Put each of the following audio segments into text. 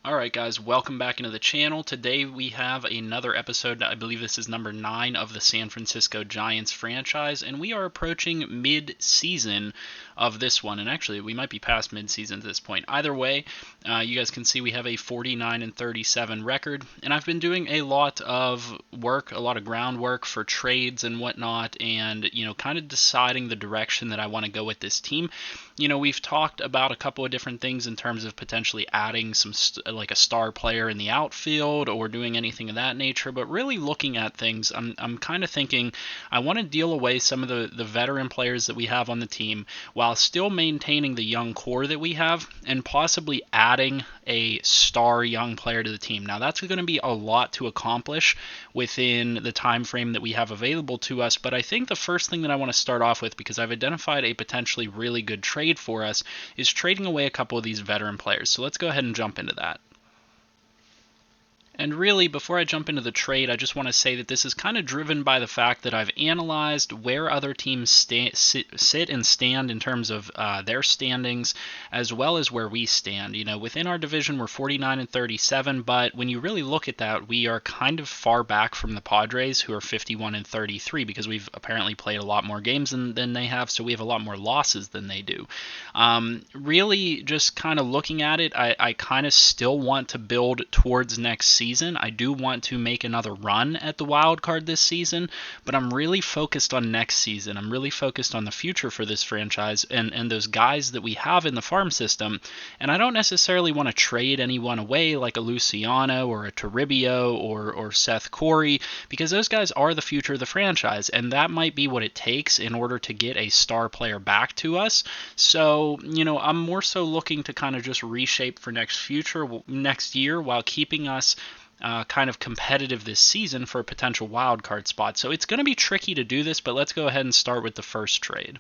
Alright guys, welcome back into the channel. Today we have another episode, I believe this is number 9 of the San Francisco Giants franchise, and we are approaching mid-season of this one, and actually we might be past mid-season at this point. Either way, you guys can see we have a 49-37 record, and I've been doing a lot of work, a lot of groundwork for trades and whatnot, and kind of deciding the direction that I want to go with this team. We've talked about a couple of different things in terms of potentially adding some like a star player in the outfield or doing anything of that nature, but really looking at things, I'm kind of thinking I want to deal away some of the veteran players that we have on the team while still maintaining the young core that we have and possibly adding a star young player to the team. Now that's going to be a lot to accomplish within the time frame that we have available to us, but I think the first thing that I want to start off with, because I've identified a potentially really good trade for us, is trading away a couple of these veteran players. So let's go ahead and jump into that. And really, before I jump into the trade, I just want to say that this is kind of driven by the fact that I've analyzed where other teams sit and stand in terms of their standings, as well as where we stand. Within our division, we're 49-37, but when you really look at that, we are kind of far back from the Padres, who are 51-33, because we've apparently played a lot more games than they have, so we have a lot more losses than they do. Really, just kind of looking at it, I kind of still want to build towards next season. I do want to make another run at the wild card this season, but I'm really focused on next season. I'm really focused on the future for this franchise and those guys that we have in the farm system. And I don't necessarily want to trade anyone away like a Luciano or a Toribio or Seth Corey, because those guys are the future of the franchise, and that might be what it takes in order to get a star player back to us. So, I'm more so looking to kind of just reshape for next year while keeping us kind of competitive this season for a potential wild card spot. So it's going to be tricky to do this, but let's go ahead and start with the first trade.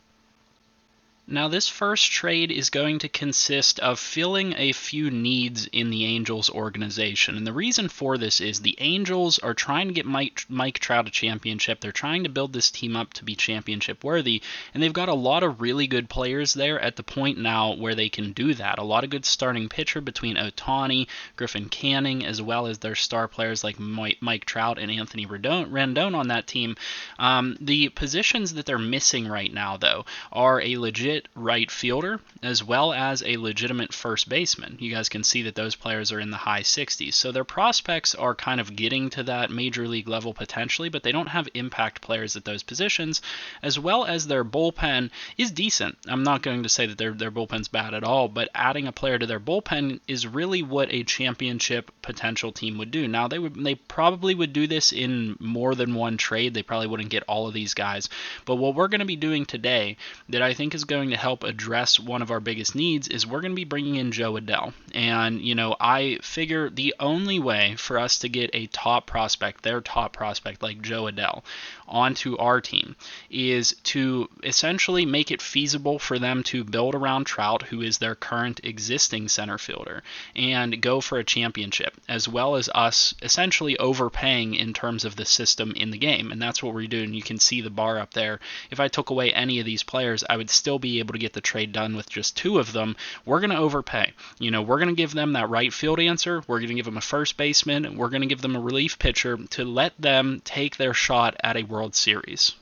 Now, this first trade is going to consist of filling a few needs in the Angels organization. And the reason for this is the Angels are trying to get Mike Trout a championship. They're trying to build this team up to be championship worthy. And they've got a lot of really good players there at the point now where they can do that. A lot of good starting pitcher between Ohtani, Griffin Canning, as well as their star players like Mike Trout and Anthony Rendon on that team. The positions that they're missing right now, though, are a legit right fielder as well as a legitimate first baseman. You guys can see that those players are in the high 60s. So their prospects are kind of getting to that major league level potentially, but they don't have impact players at those positions, as well as their bullpen is decent. I'm not going to say that their bullpen's bad at all, but adding a player to their bullpen is really what a championship potential team would do. Now, they probably would do this in more than one trade. They probably wouldn't get all of these guys, but what we're going to be doing today that I think is going to help address one of our biggest needs is we're going to be bringing in Jo Adell. And, I figure the only way for us to get a top prospect, their top prospect like Jo Adell, onto our team is to essentially make it feasible for them to build around Trout, who is their current existing center fielder, and go for a championship, as well as us essentially overpaying in terms of the system in the game. And that's what we're doing. You can see the bar up there. If I took away any of these players, I would still be able to get the trade done with just 2 of them. We're going to overpay. We're going to give them that right field answer. We're going to give them a first baseman. We're going to give them a relief pitcher to let them take their shot at a World Series.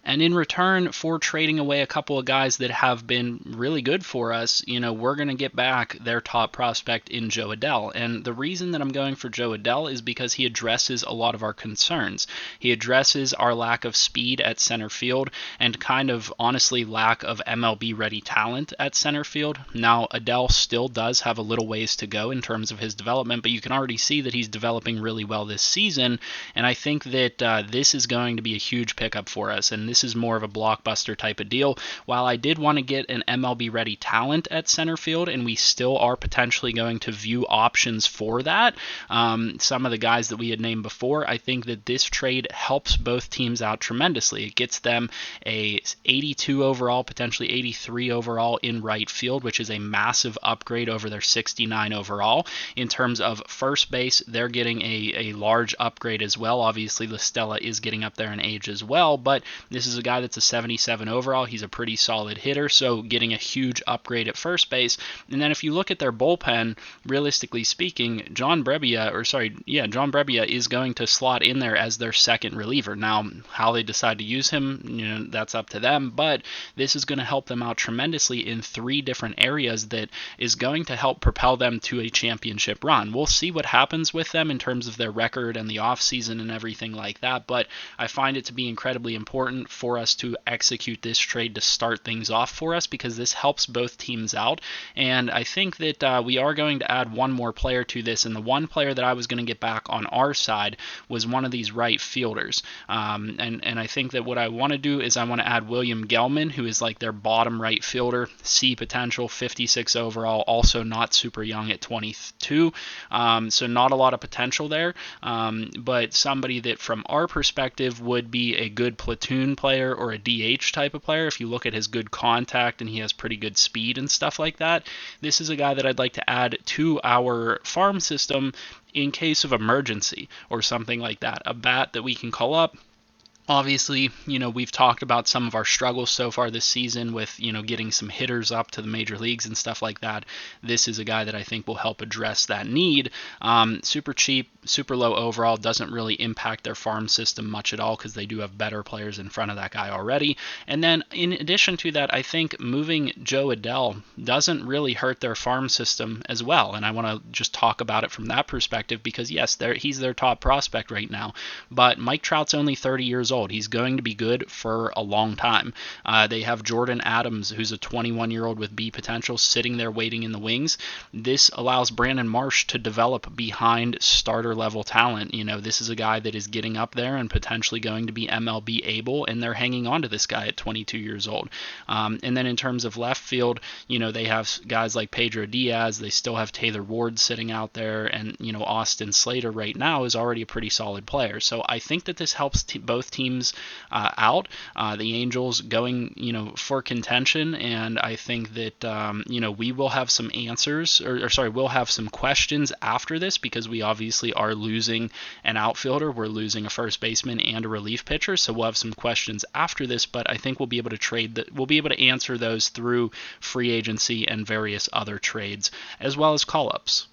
And in return for trading away a couple of guys that have been really good for us, we're going to get back their top prospect in Jo Adell. And the reason that I'm going for Jo Adell is because he addresses a lot of our concerns. He addresses our lack of speed at center field and kind of honestly lack of MLB-ready talent at center field. Now, Adell still does have a little ways to go in terms of his development, but you can already see that he's developing really well this season. And I think that this is going to be a huge pickup for us. And this is more of a blockbuster type of deal. While I did want to get an MLB ready talent at center field, and we still are potentially going to view options for that, some of the guys that we had named before, I think that this trade helps both teams out tremendously. It gets them a 82 overall, potentially 83 overall in right field, which is a massive upgrade over their 69 overall. In terms of first base, they're getting a large upgrade as well. Obviously, La Stella is getting up there in age as well, but This is a guy that's a 77 overall. He's a pretty solid hitter, so getting a huge upgrade at first base. And then if you look at their bullpen, realistically speaking, John Brebbia is going to slot in there as their second reliever. Now, how they decide to use him, that's up to them, but this is going to help them out tremendously in 3 different areas that is going to help propel them to a championship run. We'll see what happens with them in terms of their record and the offseason and everything like that, but I find it to be incredibly important for us to execute this trade to start things off for us, because this helps both teams out. And I think that we are going to add one more player to this, and the one player that I was going to get back on our side was one of these right fielders. And I think that what I want to do is I want to add William Gelman, who is like their bottom right fielder, C potential, 56 overall, also not super young at 22, so not a lot of potential there, but somebody that from our perspective would be a good platoon player or a DH type of player. If you look at his good contact and he has pretty good speed and stuff like that, this is a guy that I'd like to add to our farm system in case of emergency or something like that. A bat that we can call up. Obviously, we've talked about some of our struggles so far this season with, getting some hitters up to the major leagues and stuff like that. This is a guy that I think will help address that need. Super cheap, super low overall, doesn't really impact their farm system much at all because they do have better players in front of that guy already. And then in addition to that, I think moving Joe Adell doesn't really hurt their farm system as well. And I want to just talk about it from that perspective because, yes, he's their top prospect right now. But Mike Trout's only 30 years old. He's going to be good for a long time. They have Jordan Adams, who's a 21-year-old with B potential, sitting there waiting in the wings. This allows Brandon Marsh to develop behind starter-level talent. This is a guy that is getting up there and potentially going to be MLB able, and they're hanging on to this guy at 22 years old. And then in terms of left field, they have guys like Pedro Diaz. They still have Taylor Ward sitting out there, and Austin Slater right now is already a pretty solid player. So I think that this helps both teams out. The Angels going, for contention, and I think that, we will have some answers, we'll have some questions after this because we obviously are losing an outfielder. We're losing a first baseman and a relief pitcher, so we'll have some questions after this, but I think we'll be able to we'll be able to answer those through free agency and various other trades, as well as call-ups.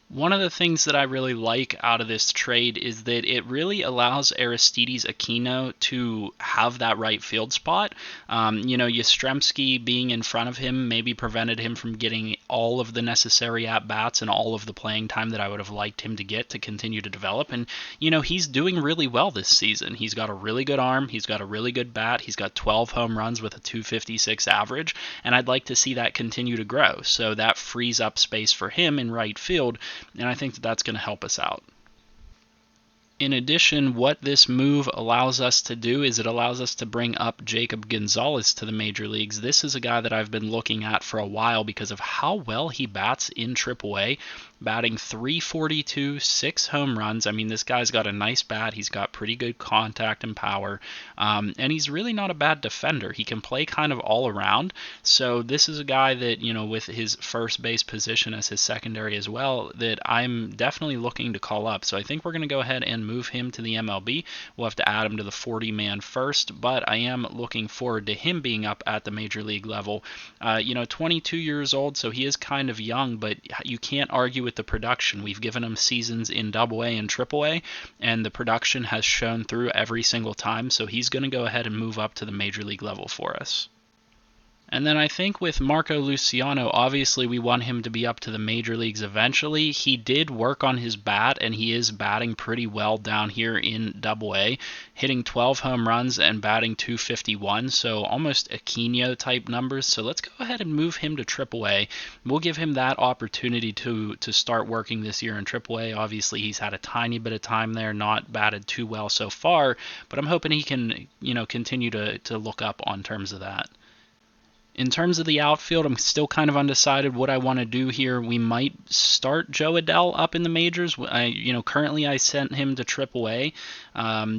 One of the things that I really like out of this trade is that it really allows Aristides Aquino to have that right field spot. Yastrzemski being in front of him maybe prevented him from getting all of the necessary at-bats and all of the playing time that I would have liked him to get to continue to develop. And, he's doing really well this season. He's got a really good arm. He's got a really good bat. He's got 12 home runs with a 256 average, and I'd like to see that continue to grow. So that frees up space for him in right field, and I think that that's going to help us out. In addition, what this move allows us to do is it allows us to bring up Jacob Gonzalez to the major leagues. This is a guy that I've been looking at for a while because of how well he bats in AAA, batting .342, 6 home runs. I mean, this guy's got a nice bat. He's got pretty good contact and power, and he's really not a bad defender. He can play kind of all around. So this is a guy that, with his first base position as his secondary as well, that I'm definitely looking to call up. So I think we're going to go ahead and move him to the MLB. We'll have to add him to the 40-man first, but I am looking forward to him being up at the major league level. 22 years old, so he is kind of young, but you can't argue with the production. We've given him seasons in AA and AAA, and the production has shown through every single time, so he's going to go ahead and move up to the major league level for us. And then I think with Marco Luciano, obviously we want him to be up to the major leagues eventually. He did work on his bat, and he is batting pretty well down here in AA, hitting 12 home runs and batting .251, so almost Aquino type numbers. So let's go ahead and move him to AAA. We'll give him that opportunity to start working this year in AAA. Obviously he's had a tiny bit of time there, not batted too well so far, but I'm hoping he can, continue to look up on terms of that. In terms of the outfield, I'm still kind of undecided what I want to do here. We might start Joe Adell up in the majors. Currently I sent him to AAA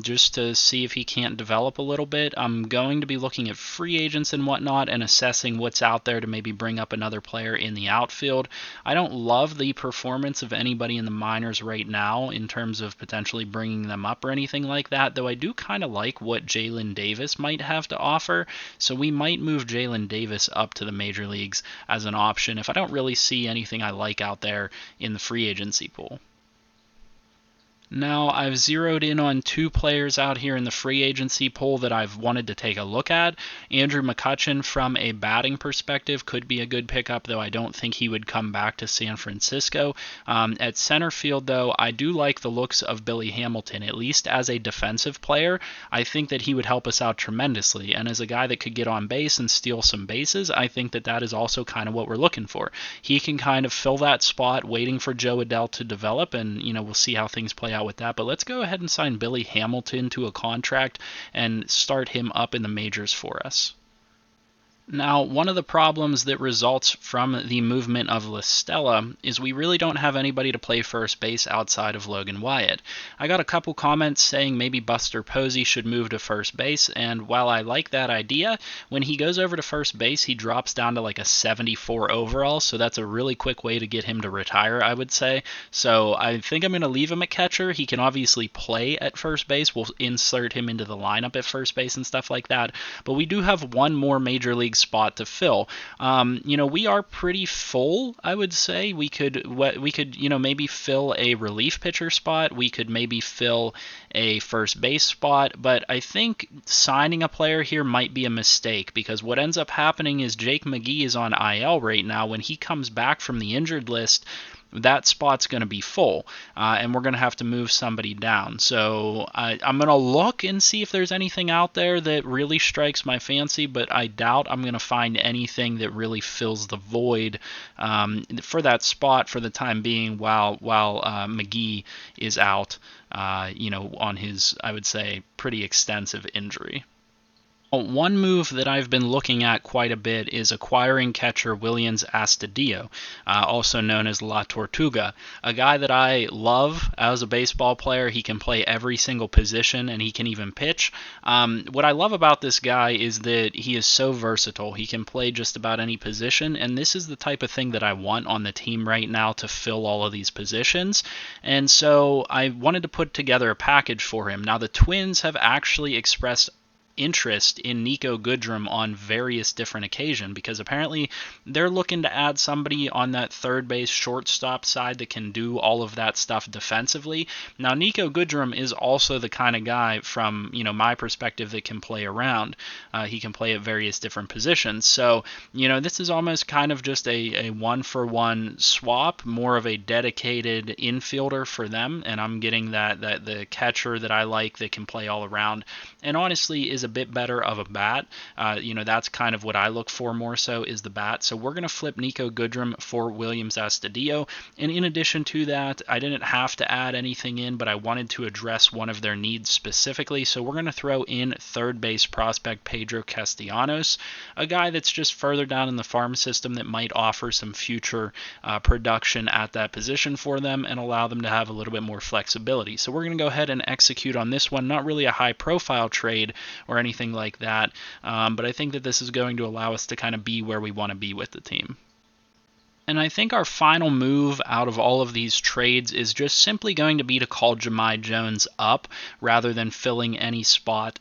just to see if he can't develop a little bit. I'm going to be looking at free agents and whatnot and assessing what's out there to maybe bring up another player in the outfield. I don't love the performance of anybody in the minors right now in terms of potentially bringing them up or anything like that, though I do kind of like what Jalen Davis might have to offer, so we might move Jalen Davis up to the major leagues as an option if I don't really see anything I like out there in the free agency pool. Now, I've zeroed in on two players out here in the free agency pool that I've wanted to take a look at. Andrew McCutchen, from a batting perspective, could be a good pickup, though I don't think he would come back to San Francisco. At center field, though, I do like the looks of Billy Hamilton, at least as a defensive player. I think that he would help us out tremendously, and as a guy that could get on base and steal some bases, I think that that is also kind of what we're looking for. He can kind of fill that spot waiting for Joe Adell to develop, and we'll see how things play out with that. But let's go ahead and sign Billy Hamilton to a contract and start him up in the majors for us. Now, one of the problems that results from the movement of La Stella is we really don't have anybody to play first base outside of Logan Wyatt. I got a couple comments saying maybe Buster Posey should move to first base, and while I like that idea, when he goes over to first base, he drops down to like a 74 overall, so that's a really quick way to get him to retire, I would say. So I think I'm going to leave him at catcher. He can obviously play at first base. We'll insert him into the lineup at first base and stuff like that, but we do have one more major league spot to fill. We are pretty full, I would say. We could maybe fill a relief pitcher spot. We could maybe fill a first base spot, but I think signing a player here might be a mistake, because what ends up happening is Jake McGee is on IL right now. When he comes back from the injured list, that spot's going to be full, and we're going to have to move somebody down. So I'm going to look and see if there's anything out there that really strikes my fancy, but I doubt I'm going to find anything that really fills the void for that spot for the time being while McGee is out, on his, I would say, pretty extensive injury. One move that I've been looking at quite a bit is acquiring catcher Williams Astudillo, also known as La Tortuga, a guy that I love as a baseball player. He can play every single position, and he can even pitch. What I love about this guy is that he is so versatile. He can play just about any position, and this is the type of thing that I want on the team right now to fill all of these positions. And so I wanted to put together a package for him. Now, the Twins have actually expressed interest in Niko Goodrum on various different occasions, because apparently they're looking to add somebody on that third base shortstop side that can do all of that stuff defensively. Now, Niko Goodrum is also the kind of guy from my perspective that can play around. He can play at various different positions. So this is almost kind of just a one-for-one swap, more of a dedicated infielder for them, and I'm getting that the catcher that I like that can play all around, and honestly is a bit better of a bat. That's kind of what I look for more so, is the bat. So we're going to flip Niko Goodrum for Williams Astudillo. And in addition to that, I didn't have to add anything in, but I wanted to address one of their needs specifically. So we're going to throw in third base prospect Pedro Castellanos, a guy that's just further down in the farm system that might offer some future production at that position for them and allow them to have a little bit more flexibility. So we're going to go ahead and execute on this one. Not really a high profile trade or anything like that, but I think that this is going to allow us to kind of be where we want to be with the team. And I think our final move out of all of these trades is just simply going to be to call Jahmai Jones up rather than filling any spot,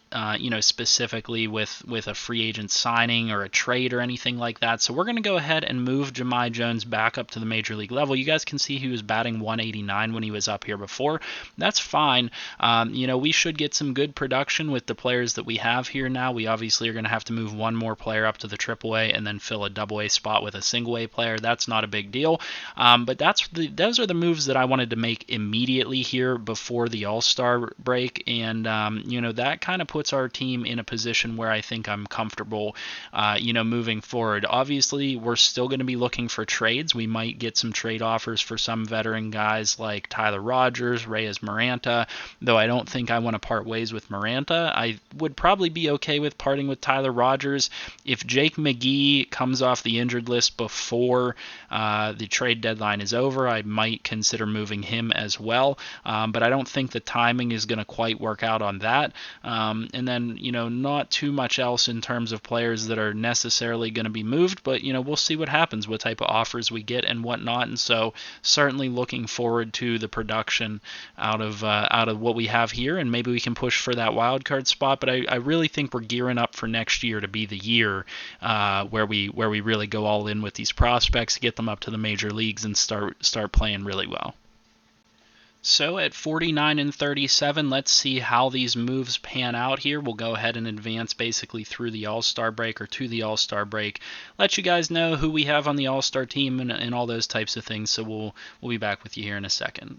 specifically with a free agent signing or a trade or anything like that. So we're going to go ahead and move Jahmai Jones back up to the major league level. You guys can see he was batting 189 when he was up here before. That's fine. We should get some good production with the players that we have here now. We obviously are going to have to move one more player up to the AAA and then fill a AA spot with a single A player. That's not not a big deal. But those are the moves that I wanted to make immediately here before the All-Star break, and that kind of puts our team in a position where I think I'm comfortable, moving forward. Obviously, we're still going to be looking for trades. We might get some trade offers for some veteran guys like Tyler Rogers, Reyes Maranta, though I don't think I want to part ways with Maranta. I would probably be okay with parting with Tyler Rogers. If Jake McGee comes off the injured list before the trade deadline is over, I might consider moving him as well, but I don't think the timing is going to quite work out on that. And then, not too much else in terms of players that are necessarily going to be moved, but, we'll see what happens, what type of offers we get and whatnot. And so certainly looking forward to the production out of what we have here, and maybe we can push for that wild card spot. But I really think we're gearing up for next year to be the year where we really go all in with these prospects, get them up to the major leagues, and start playing really well. So at 49 and 37, let's see how these moves pan out here. We'll go ahead and advance basically through the All-Star break or to the All-Star break. Let you guys know who we have on the All-Star team and all those types of things. So we'll be back with you here in a second.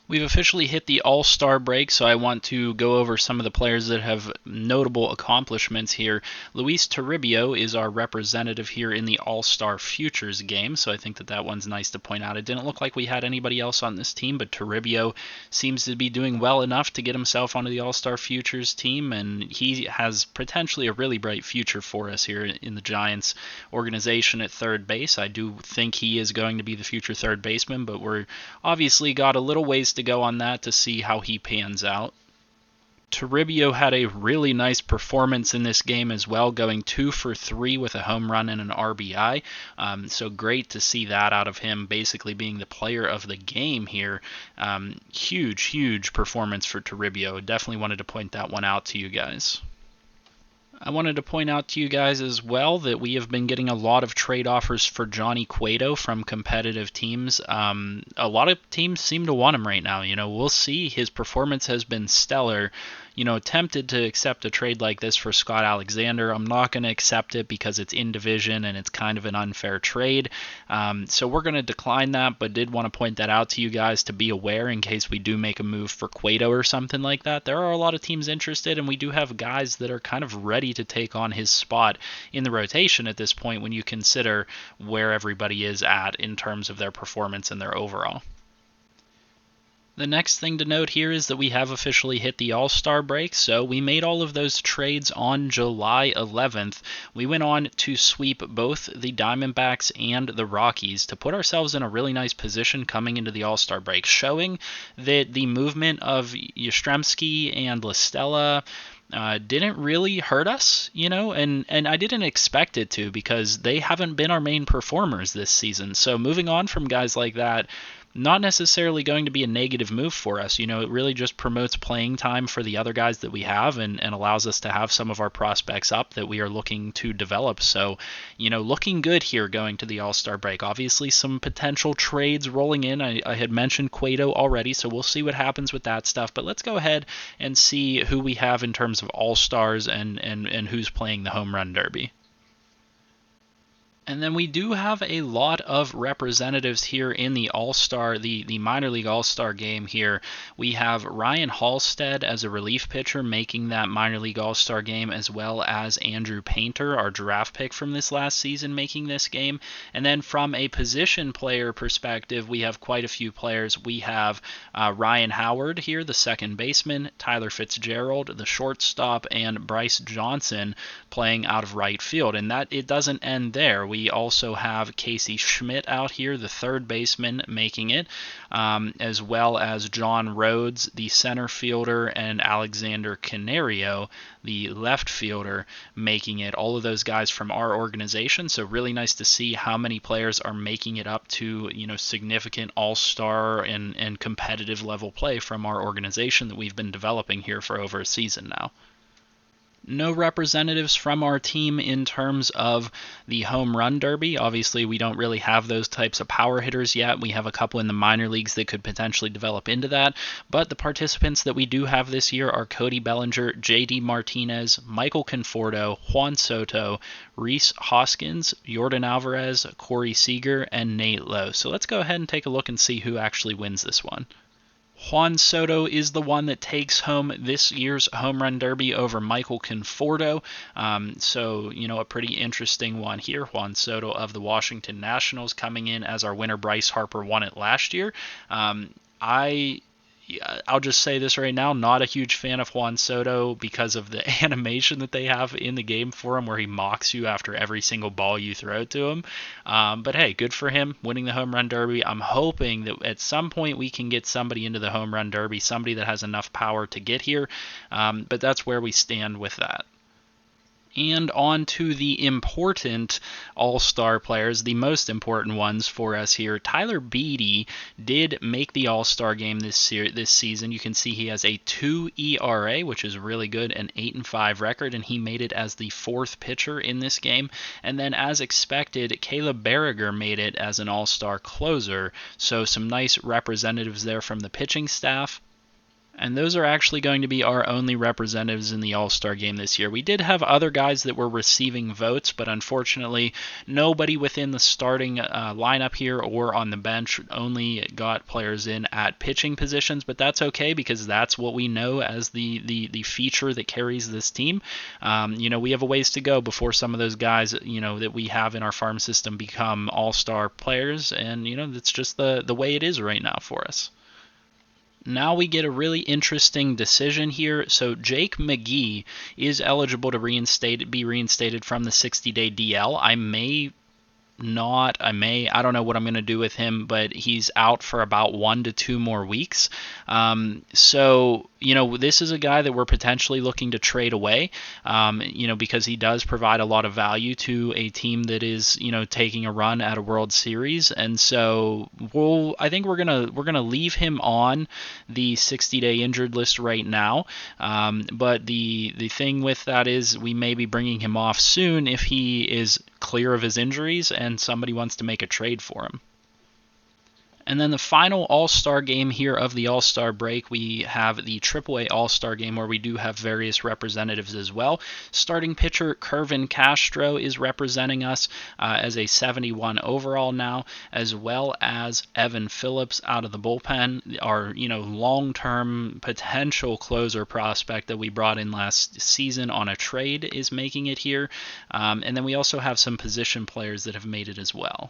We've officially hit the All-Star break, so I want to go over some of the players that have notable accomplishments here. Luis Toribio is our representative here in the All-Star Futures game, so I think that one's nice to point out. It didn't look like we had anybody else on this team, but Toribio seems to be doing well enough to get himself onto the All-Star Futures team, and he has potentially a really bright future for us here in the Giants organization at third base. I do think he is going to be the future third baseman, but we're obviously got a little ways to go on that to see how he pans out. Toribio had a really nice performance in this game as well, going 2 for 3 with a home run and an RBI. So great to see that out of him, basically being the player of the game here. Huge performance for Toribio. Definitely wanted to point that one out to you guys. I wanted to point out to you guys as well that we have been getting a lot of trade offers for Johnny Cueto from competitive teams. A lot of teams seem to want him right now. We'll see. His performance has been stellar. Tempted to accept a trade like this for Scott Alexander. I'm not going to accept it because it's in division and it's kind of an unfair trade. So we're going to decline that, but did want to point that out to you guys to be aware in case we do make a move for Cueto or something like that. There are a lot of teams interested, and we do have guys that are kind of ready to take on his spot in the rotation at this point when you consider where everybody is at in terms of their performance and their overall. The next thing to note here is that we have officially hit the All-Star break, so we made all of those trades on July 11th. We went on to sweep both the Diamondbacks and the Rockies to put ourselves in a really nice position coming into the All-Star break, showing that the movement of Yastrzemski and La Stella didn't really hurt us, and I didn't expect it to because they haven't been our main performers this season. So moving on from guys like that, not necessarily going to be a negative move for us. It really just promotes playing time for the other guys that we have and allows us to have some of our prospects up that we are looking to develop. So, looking good here going to the All-Star break. Obviously, some potential trades rolling in. I had mentioned Cueto already, so we'll see what happens with that stuff. But let's go ahead and see who we have in terms of All-Stars and who's playing the Home Run Derby. And then we do have a lot of representatives here in the All-Star, the minor league All-Star game here. We have Ryan Halstead as a relief pitcher making that minor league All-Star game, as well as Andrew Painter, our draft pick from this last season, making this game. And then from a position player perspective, we have quite a few players. We have Ryan Howard here, the second baseman, Tyler Fitzgerald, the shortstop, and Bryce Johnson playing out of right field. And that it doesn't end there. We also have Casey Schmidt out here, the third baseman, making it, as well as John Rhodes, the center fielder, and Alexander Canario, the left fielder, making it. All of those guys from our organization. So really nice to see how many players are making it up to significant all-star and competitive level play from our organization that we've been developing here for over a season now. No representatives from our team in terms of the home run derby. Obviously, we don't really have those types of power hitters yet. We have a couple in the minor leagues that could potentially develop into that. But the participants that we do have this year are Cody Bellinger, JD Martinez, Michael Conforto, Juan Soto, Rhys Hoskins, Jordan Alvarez, Corey Seager, and Nate Lowe. So let's go ahead and take a look and see who actually wins this one. Juan Soto is the one that takes home this year's home run derby over Michael Conforto. So, a pretty interesting one here. Juan Soto of the Washington Nationals coming in as our winner. Bryce Harper won it last year. I'll just say this right now, not a huge fan of Juan Soto because of the animation that they have in the game for him where he mocks you after every single ball you throw to him. But hey, good for him winning the home run derby. I'm hoping that at some point we can get somebody into the home run derby, somebody that has enough power to get here. But that's where we stand with that. And on to the important All-Star players, the most important ones for us here. Tyler Beede did make the All-Star game this season. You can see he has a 2 ERA, which is really good, an 8-5 record, and he made it as the 4th pitcher in this game. And then, as expected, Caleb Berriger made it as an All-Star closer. So some nice representatives there from the pitching staff. And those are actually going to be our only representatives in the All-Star game this year. We did have other guys that were receiving votes, but unfortunately nobody within the starting lineup here or on the bench only got players in at pitching positions, but that's okay because that's what we know as the feature that carries this team. We have a ways to go before some of those guys, that we have in our farm system become All-Star players, and, that's just the way it is right now for us. Now we get a really interesting decision here. So Jake McGee is eligible to be reinstated from the 60-day DL. I don't know what I'm going to do with him, but he's out for about 1 to 2 more weeks. So this is a guy that we're potentially looking to trade away, because he does provide a lot of value to a team that is, taking a run at a World Series. And so I think we're gonna leave him on the 60-day injured list right now. But the thing with that is we may be bringing him off soon if he is clear of his injuries and somebody wants to make a trade for him. And then the final All-Star game here of the All-Star break, we have the AAA All-Star game where we do have various representatives as well. Starting pitcher Kervin Castro is representing us as a 71 overall now, as well as Evan Phillips out of the bullpen, our long-term potential closer prospect that we brought in last season on a trade is making it here. And then we also have some position players that have made it as well.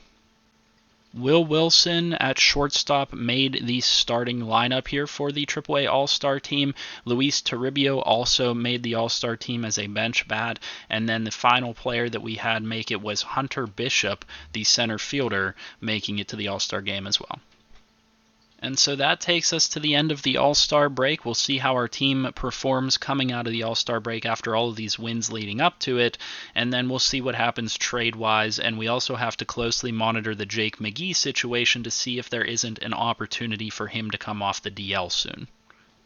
Will Wilson at shortstop made the starting lineup here for the AAA All-Star team. Luis Toribio also made the All-Star team as a bench bat. And then the final player that we had make it was Hunter Bishop, the center fielder, making it to the All-Star game as well. And so that takes us to the end of the All-Star break. We'll see how our team performs coming out of the All-Star break after all of these wins leading up to it, and then we'll see what happens trade-wise, and we also have to closely monitor the Jake McGee situation to see if there isn't an opportunity for him to come off the DL soon.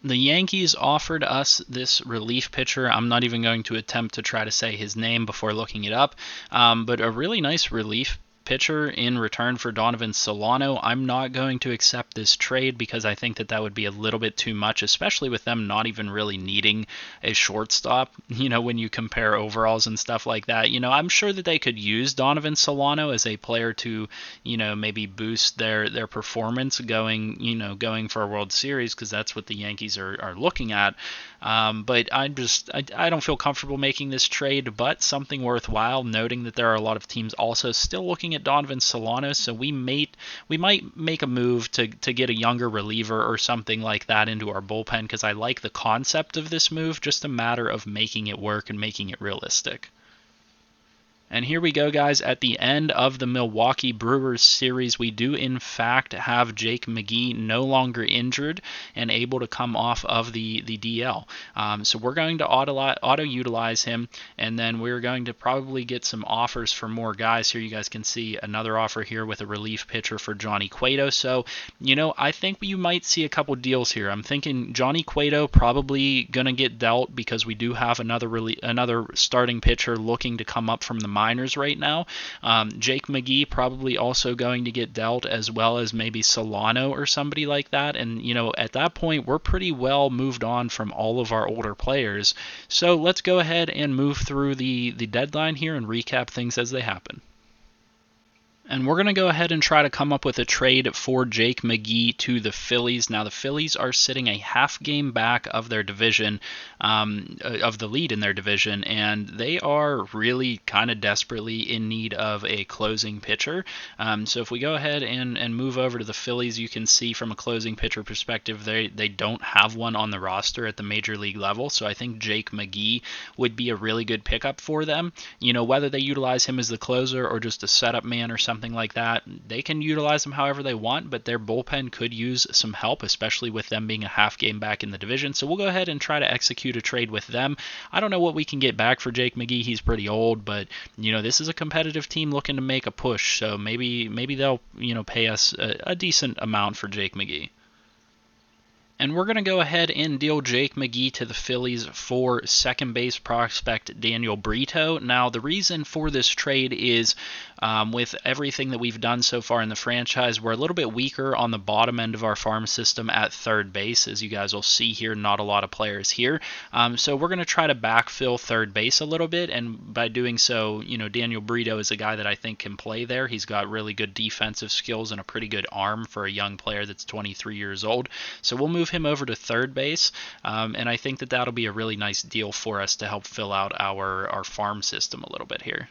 The Yankees offered us this relief pitcher. I'm not even going to attempt to try to say his name before looking it up, but a really nice relief pitcher in return for Donovan Solano. I'm not going to accept this trade because I think that would be a little bit too much, especially with them not even really needing a shortstop, when you compare overalls and stuff like that. I'm sure that they could use Donovan Solano as a player to, maybe boost their performance going for a World Series, because that's what the Yankees are looking at. But I don't feel comfortable making this trade, but something worthwhile, noting that there are a lot of teams also still looking at Donovan Solano, so we might make a move to get a younger reliever or something like that into our bullpen, because I like the concept of this move, just a matter of making it work and making it realistic. And here we go, guys. At the end of the Milwaukee Brewers series, we do, in fact, have Jake McGee no longer injured and able to come off of the DL. So we're going to auto-utilize him, and then we're going to probably get some offers for more guys here. You guys can see another offer here with a relief pitcher for Johnny Cueto. So, I think you might see a couple deals here. I'm thinking Johnny Cueto probably going to get dealt because we do have another starting pitcher looking to come up from the minors right now. Jake McGee probably also going to get dealt, as well as maybe Solano or somebody like that. And, at that point, we're pretty well moved on from all of our older players. So let's go ahead and move through the deadline here and recap things as they happen. And we're going to go ahead and try to come up with a trade for Jake McGee to the Phillies. Now, the Phillies are sitting a half game back of their division, of the lead in their division, and they are really kind of desperately in need of a closing pitcher. So if we go ahead and move over to the Phillies, you can see from a closing pitcher perspective, they don't have one on the roster at the major league level. So I think Jake McGee would be a really good pickup for them. Whether they utilize him as the closer or just a setup man or something like that, they can utilize them however they want, but their bullpen could use some help, especially with them being a half game back in the division. So we'll go ahead and try to execute a trade with them. I don't know what we can get back for Jake McGee. He's pretty old, but this is a competitive team looking to make a push, so maybe they'll pay us a decent amount for Jake McGee. And we're going to go ahead and deal Jake McGee to the Phillies for second base prospect Daniel Brito. Now, the reason for this trade is with everything that we've done so far in the franchise, we're a little bit weaker on the bottom end of our farm system at third base. As you guys will see here, not a lot of players here. So we're going to try to backfill third base a little bit, and by doing so, Daniel Brito is a guy that I think can play there. He's got really good defensive skills and a pretty good arm for a young player that's 23 years old. So we'll move him over to third base, and I think that that'll be a really nice deal for us to help fill out our farm system a little bit here.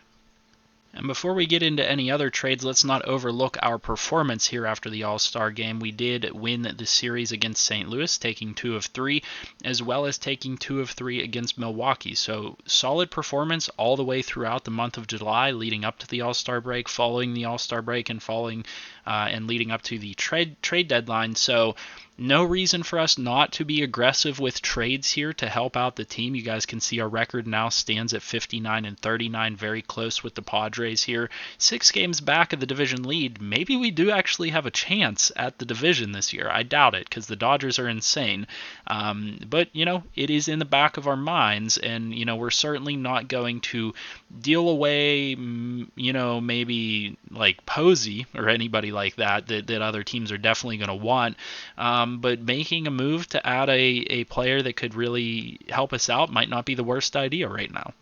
And before we get into any other trades, let's not overlook our performance here after the All-Star game. We did win the series against St. Louis, taking 2 of 3, as well as taking 2 of 3 against Milwaukee. So solid performance all the way throughout the month of July, leading up to the All-Star break, following the All-Star break, and leading up to the trade deadline. So no reason for us not to be aggressive with trades here to help out the team. You guys can see our record now stands at 59-39, very close with the Padres here. 6 games back of the division lead. Maybe we do actually have a chance at the division this year. I doubt it, because the Dodgers are insane. But, it is in the back of our minds, and, we're certainly not going to deal away, maybe like Posey or anybody like that other teams are definitely going to want. But making a move to add a player that could really help us out might not be the worst idea right now.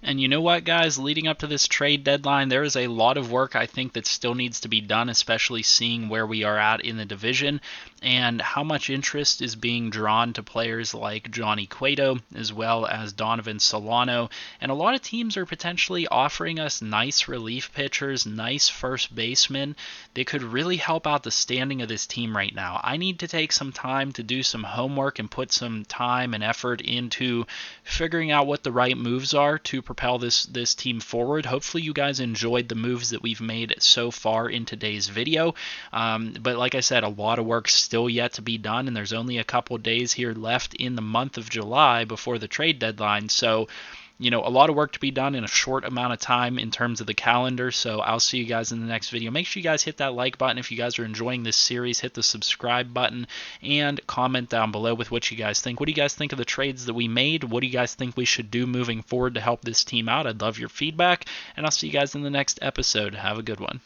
And you know what, guys? Leading up to this trade deadline, there is a lot of work I think that still needs to be done, especially seeing where we are at in the division and how much interest is being drawn to players like Johnny Cueto as well as Donovan Solano. And a lot of teams are potentially offering us nice relief pitchers, nice first basemen that could really help out the standing of this team right now. I need to take some time to do some homework and put some time and effort into figuring out what the right moves are to propel this team forward. Hopefully you guys enjoyed the moves that we've made so far in today's video. But like I said, a lot of work still yet to be done, and there's only a couple days here left in the month of July before the trade deadline. So, a lot of work to be done in a short amount of time in terms of the calendar. So I'll see you guys in the next video. Make sure you guys hit that like button. If you guys are enjoying this series, hit the subscribe button and comment down below with what you guys think. What do you guys think of the trades that we made? What do you guys think we should do moving forward to help this team out? I'd love your feedback, and I'll see you guys in the next episode. Have a good one.